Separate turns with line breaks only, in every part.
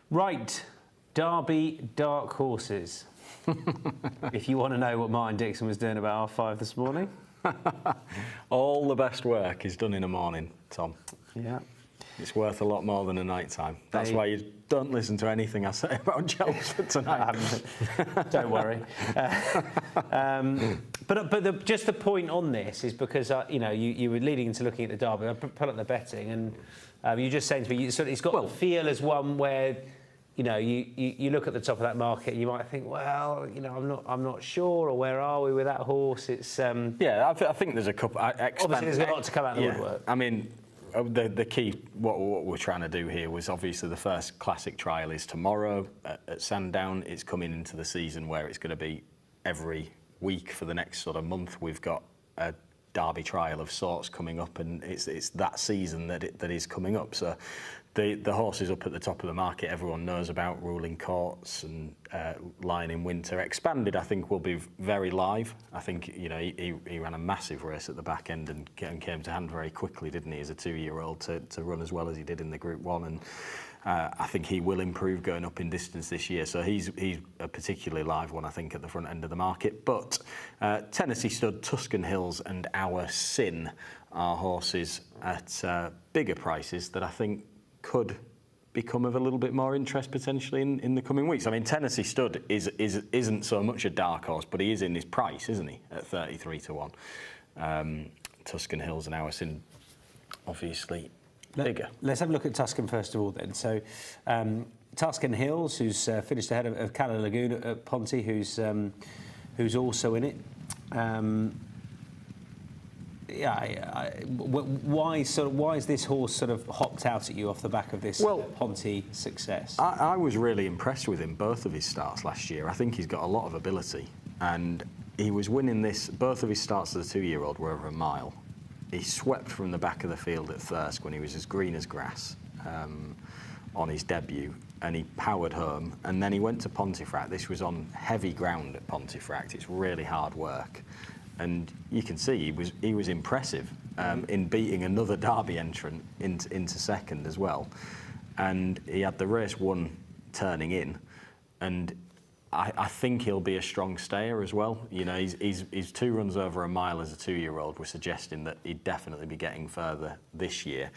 Right, Derby dark horses. If you want to know what Martin Dixon was doing about half 5 this morning.
All the best work is done in the morning, Tom.
Yeah.
It's worth a lot more than a night time. That's why you don't listen to anything I say about Chelmsford tonight.
Don't worry. But just the point on this is because you were leading into looking at the Derby. I put up the betting, and you're just saying to me, it's got the feel as one where you look at the top of that market, and you might think, well, I'm not sure, or where are we with that horse? It's
yeah, I think there's a couple.
Obviously, there's a lot to come out of the woodwork.
I mean, the key, what we're trying to do here was obviously the first classic trial is tomorrow at Sandown. It's coming into the season where it's going to be every week for the next sort of month. We've got a Derby trial of sorts coming up, and it's that season that is coming up. So the horse is up at the top of the market. Everyone knows about Ruling Courts and Lion in Winter. Expanded, I think, will be very live. I think he ran a massive race at the back end and came to hand very quickly, didn't he, as a 2-year-old to run as well as he did in the Group 1. And I think he will improve going up in distance this year. So he's a particularly live one, I think, at the front end of the market. But Tennessee Stud, Tuscan Hills and Our Sin are horses at bigger prices that I think could become of a little bit more interest potentially in the coming weeks. I mean, Tennessee Stud isn't so much a dark horse, but he is in his price, isn't he, at 33 to 1. Tuscan Hills and Our Sin, obviously, bigger. Let's
have a look at Tuscan first of all then. So Tuscan Hills, who's finished ahead of Calla Lagoon at Ponty, who's also in it. Why is this horse sort of hopped out at you off the back of this Ponty success?
I was really impressed with him both of his starts last year. I think he's got a lot of ability, and he was winning both of his starts as a 2-year-old were over a mile. He swept from the back of the field at Thirsk when he was as green as grass on his debut, and he powered home, and then he went to Pontefract. This was on heavy ground at Pontefract. It's really hard work. And you can see he was impressive in beating another Derby entrant into second as well. And he had the race won turning in. And I think he'll be a strong stayer as well. His 2 runs over a mile as a 2-year-old were suggesting that he'd definitely be getting further this year.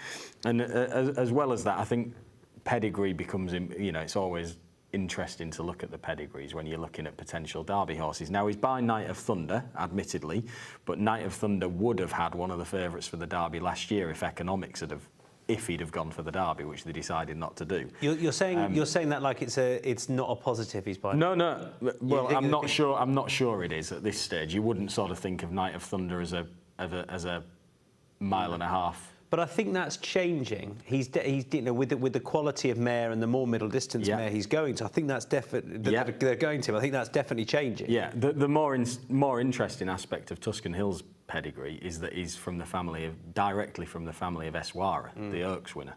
And as well as that, I think pedigree becomes, it's always interesting to look at the pedigrees when you're looking at potential Derby horses. Now, he's by Night of Thunder, admittedly, but Night of Thunder would have had one of the favourites for the Derby last year if economics if he'd have gone for the Derby, which they decided not to do.
You're saying that like it's not a positive he's by.
No. Well, I'm not sure. I'm not sure it is at this stage. You wouldn't sort of think of Night of Thunder as a mile and a half.
But I think that's changing. He's with the quality of mare and the more middle distance mare he's going to. I think that's definitely they're going to. I think that's definitely changing.
Yeah. The more interesting aspect of Tuscan Hills' pedigree is that he's directly from the family of Eswara, the Oaks winner.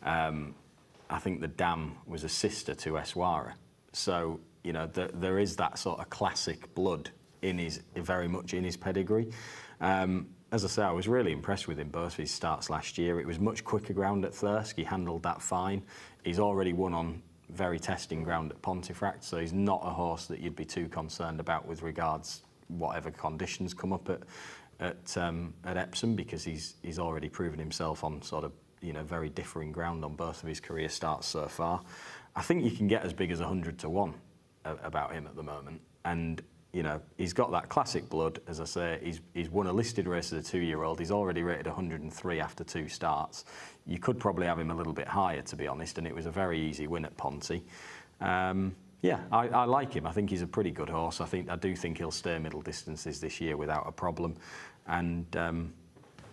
I think the dam was a sister to Eswara, so there is that sort of classic blood very much in his pedigree. As I say, I was really impressed with him both of his starts last year. It was much quicker ground at Thirsk. He handled that fine. He's already won on very testing ground at Pontefract, so he's not a horse that you'd be too concerned about with regards whatever conditions come up at Epsom, because he's already proven himself on sort of very differing ground on both of his career starts so far. I think you can get as big as 100 to 1 about him at the moment, and he's got that classic blood. As I say, he's won a listed race as a 2-year-old. He's already rated 103 after 2 starts. You could probably have him a little bit higher, to be honest, and it was a very easy win at Ponty. I like him. I think he's a pretty good horse. I do think he'll stay middle distances this year without a problem, and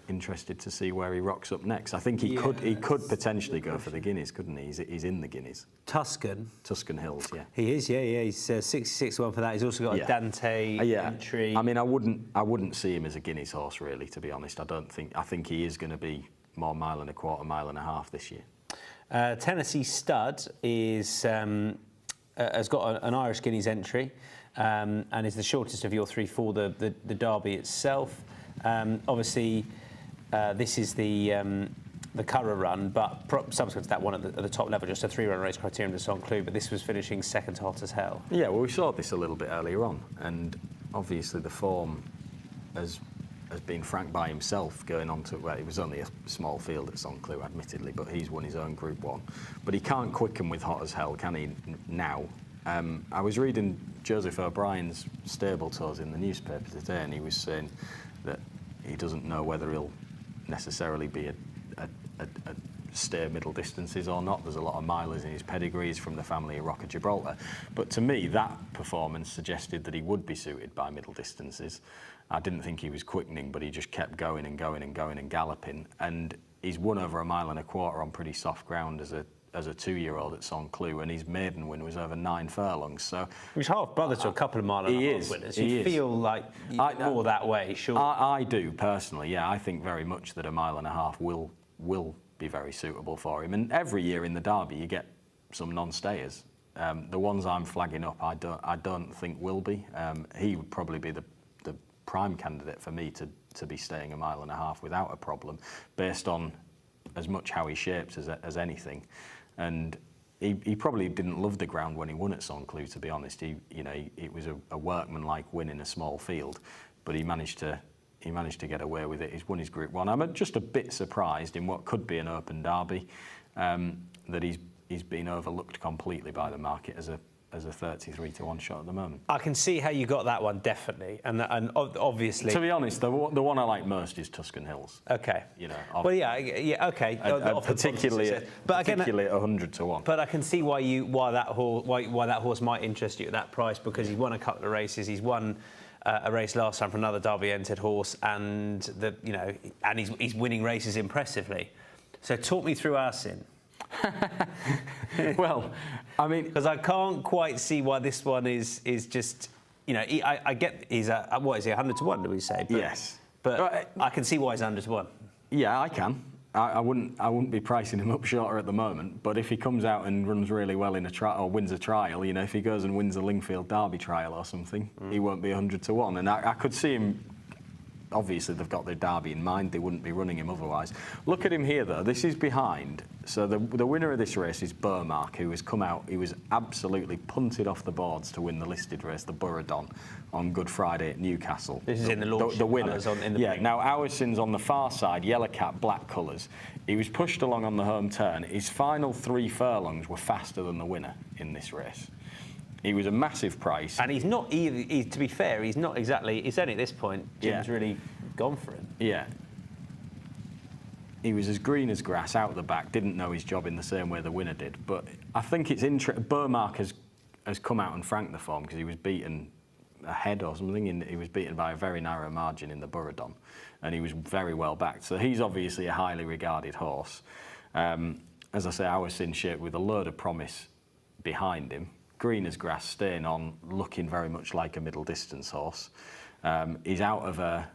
interested to see where he rocks up next. I think he could potentially go for the Guineas, couldn't he? He's in the Guineas.
Tuscan
Hills, yeah.
He is, yeah. He's 66 to 1 for that. He's also got a Dante entry.
I mean, I wouldn't see him as a Guineas horse, really, to be honest. I think he is going to be more mile and a quarter, mile and a half this year.
Tennessee Stud has got an Irish Guineas entry, and is the shortest of your 3 for the Derby itself. Obviously, this is the the Curragh run, but subsequent to that one at the top level, just a 3-run race criterium to St Cloud, but this was finishing second hot as hell. Yeah,
well, we saw this a little bit earlier on, and obviously the form has been Frank by himself going on to, well, it was only a small field at St Cloud, admittedly, but he's won his own Group 1. But he can't quicken with hot as hell, can he, now? I was reading Joseph O'Brien's stable tours in the newspaper today, and he was saying that he doesn't know whether he'll necessarily be a stay middle distances or not. There's a lot of milers in his pedigree. He's from the family of Rock of Gibraltar. But to me, that performance suggested that he would be suited by middle distances. I didn't think he was quickening, but he just kept going and going and going and galloping. And he's won over 1.25 miles on pretty soft ground as a 2-year-old at St Cloud, and his maiden win was over 9 furlongs. So
he's half brother to a couple of 1.5 mile winners. You feel like more that way, sure.
I do personally. Yeah, I think very much that 1.5 miles will be very suitable for him. And every year in the Derby, you get some non-stayers. The ones I'm flagging up, I don't think will be. He would probably be the prime candidate for me to be staying 1.5 miles without a problem, based on as much how he shapes as anything. And he probably didn't love the ground when he won at St Cloud, to be honest. It was a workman-like win in a small field, but he managed to get away with it. He's won his Group 1. I'm just a bit surprised in what could be an open derby that he's been overlooked completely by the market as a 33-1 shot at the moment.
I can see how you got that one, definitely, and obviously.
To be honest, the one I like most is Tuscan Hills.
Okay. Well, yeah, okay.
Particularly at 100 to 1.
But I can see why that horse might interest you at that price, because he's won a couple of races. He's won a race last time for another Derby entered horse, and he's winning races impressively. So talk me through Arsene.
Well, I mean,
because I can't quite see why this one is just, I get he's what is he, 100 to 1? Do we say? But,
yes,
but I can see why he's 100 to 1.
Yeah, I can. I wouldn't be pricing him up shorter at the moment. But if he comes out and runs really well in a trial or wins a trial, if he goes and wins a Lingfield Derby trial or something, he won't be 100 to 1. And I could see him. Obviously, they've got their Derby in mind. They wouldn't be running him otherwise. Look at him here, though. This is behind. So the winner of this race is Burmark, who has come out. He was absolutely punted off the boards to win the listed race, the Burradon, on Good Friday at Newcastle.
This is in the launch.
The winner. Now Owerson's on the far side, yellow cap, black colours. He was pushed along on the home turn. His final 3 furlongs were faster than the winner in this race. He was a massive price.
And he's not either, to be fair, he's not exactly, it's only at this point Jim's really gone for him.
Yeah. He was as green as grass out the back, didn't know his job in the same way the winner did. But I think it's interesting. Burmark has come out and franked the form because he was beaten ahead or something. He was beaten by a very narrow margin in the Burradon, and he was very well backed. So he's obviously a highly regarded horse. As I say, Owerson shaped with a load of promise behind him. Green as grass, staying on, looking very much like a middle distance horse. He's out of a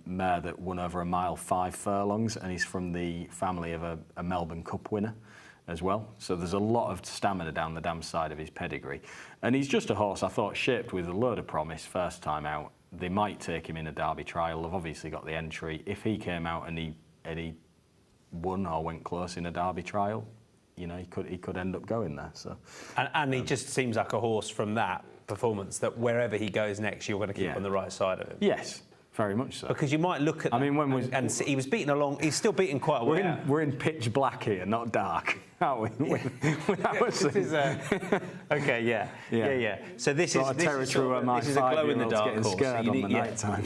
mare that won over 1 mile 5 furlongs, and he's from the family of a Melbourne Cup winner as well. So there's a lot of stamina down the damn side of his pedigree. And he's just a horse, I thought, shaped with a load of promise first time out. They might take him in a Derby trial. They've obviously got the entry. If he came out and he won or went close in a Derby trial, he could end up going there. So,
and he just seems like a horse from that performance that wherever he goes next, you're going to keep on the right side of him.
Yes, very much so.
Because you might look at.
I mean,
he was beaten along. He's still beaten quite a way.
We're in pitch black here, not dark, aren't we?
This is okay. Yeah. So this is
territory where my 5-year-old's getting scared on the night time.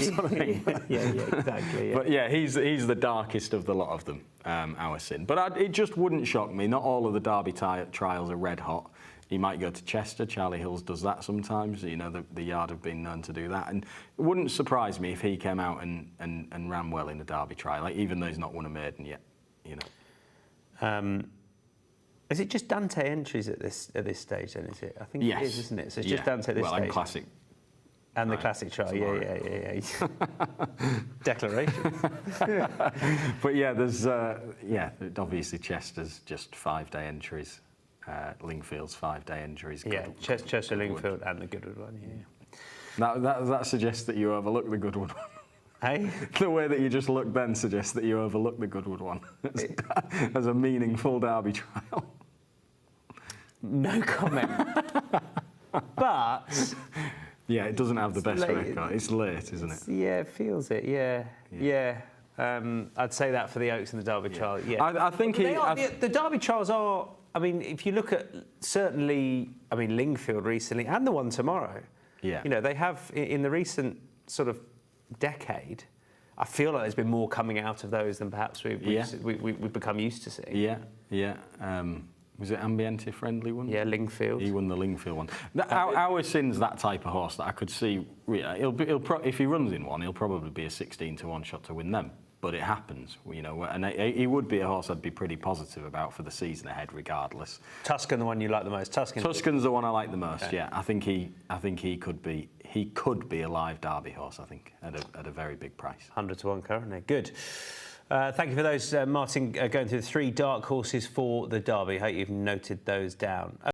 Yeah, exactly. Yeah.
But yeah, he's the darkest of the lot of them, Owerson. But it just wouldn't shock me. Not all of the Derby trials are red hot. He might go to Chester. Charlie Hills does that sometimes. The yard have been known to do that. And it wouldn't surprise me if he came out and ran well in a Derby trial, even though he's not won a maiden yet.
Is it just Dante entries at this stage then, is it? I think it is, isn't it? So it's just Dante at this stage.
Well, and Classic.
And the Classic trial, yeah. Declaration.
But yeah, there's, obviously Chester's just 5-day entries. Lingfield's 5-day entries.
Yeah, Chester, Lingfield and the Goodwood one, yeah.
That suggests that you overlook the Goodwood one.
Hey?
The way that you just looked then suggests that you overlooked the Goodwood one as a meaningful Derby trial.
No comment. But...
Yeah, it doesn't have the best
late.
record. It's late, isn't it?
Yeah, it feels it, yeah. I'd say that for the Oaks and the Derby trial, yeah.
I think
the Derby trials are, I mean, if you look at certainly, I mean, Lingfield recently and the one tomorrow, you know, they have, in the recent sort of decade, I feel like there's been more coming out of those than perhaps we've become used to seeing.
Yeah. Was it Ambiente friendly one?
Yeah, Lingfield.
He won the Lingfield one. Our Sin's that type of horse that I could see. If he runs in one, he'll probably be a 16-1 shot to win them. But it happens, you know, and he would be a horse I'd be pretty positive about for the season ahead, regardless.
Tuscan, the one you like the most.
Tuscan's the one I like the most. Okay. Yeah, I think he could be a live Derby horse. I think at a very big price.
100-1 currently. Good. Thank you for those, Martin, going through the 3 dark horses for the Derby. I hope you've noted those down.